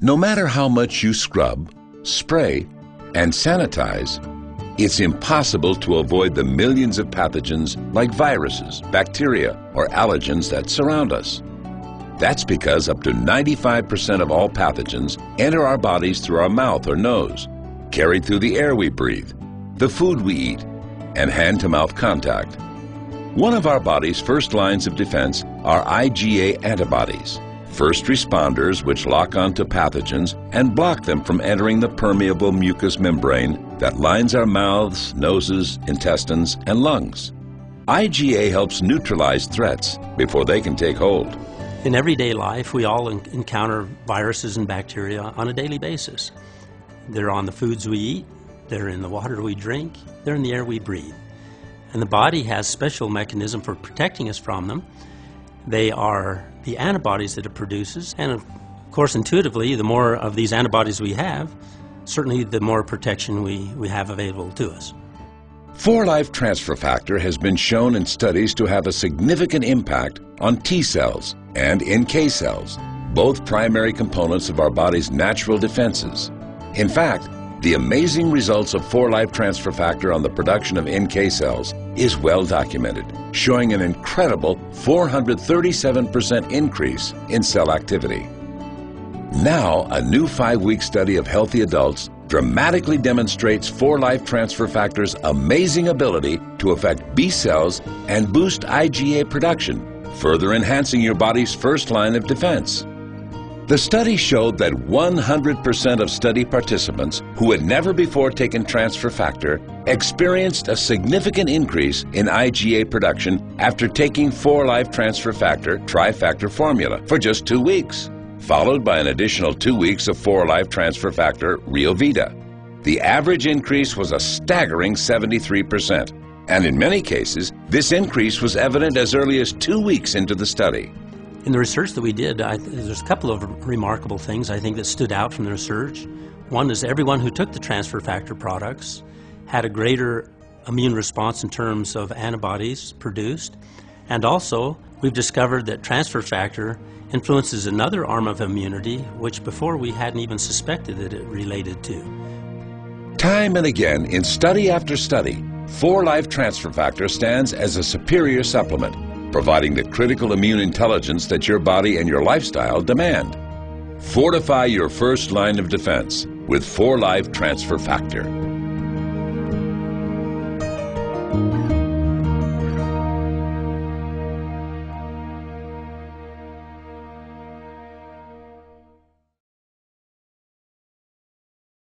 No matter how much you scrub, spray, and sanitize, it's impossible to avoid the millions of pathogens like viruses, bacteria, or allergens that surround us. That's because up to 95% of all pathogens enter our bodies through our mouth or nose, carried through the air we breathe, the food we eat, and hand-to-mouth contact. One of our body's first lines of defense are IgA antibodies, first responders which lock onto pathogens and block them from entering the permeable mucous membrane that lines our mouths, noses, intestines, and lungs. IgA helps neutralize threats before they can take hold. In everyday life, we all encounter viruses and bacteria on a daily basis. They're on the foods we eat, they're in the water we drink, they're in the air we breathe. And the body has special mechanism for protecting us from them. They are the antibodies that it produces, and of course intuitively, the more of these antibodies we have, certainly the more protection we have available to us. 4-Life Transfer Factor has been shown in studies to have a significant impact on T cells and NK cells, both primary components of our body's natural defenses. In fact, the amazing results of 4-Life Transfer Factor on the production of NK cells is well documented, showing an incredible 437% increase in cell activity. Now, a new 5-week study of healthy adults dramatically demonstrates 4-Life Transfer Factor's amazing ability to affect B cells and boost IgA production, further enhancing your body's first line of defense. The study showed that 100% of study participants who had never before taken transfer factor experienced a significant increase in IgA production after taking 4-Life Transfer Factor Trifactor formula for just 2 weeks, followed by an additional 2 weeks of 4-Life Transfer Factor Rio Vita. The average increase was a staggering 73%, and in many cases, this increase was evident as early as 2 weeks into the study. In the research that we did, there's a couple of remarkable things I think that stood out from the research. One is everyone who took the transfer factor products had a greater immune response in terms of antibodies produced. And also, we've discovered that transfer factor influences another arm of immunity, which before we hadn't even suspected that it related to. Time and again, in study after study, 4-Life Transfer Factor stands as a superior supplement, providing the critical immune intelligence that your body and your lifestyle demand. Fortify your first line of defense with 4-Life Transfer Factor.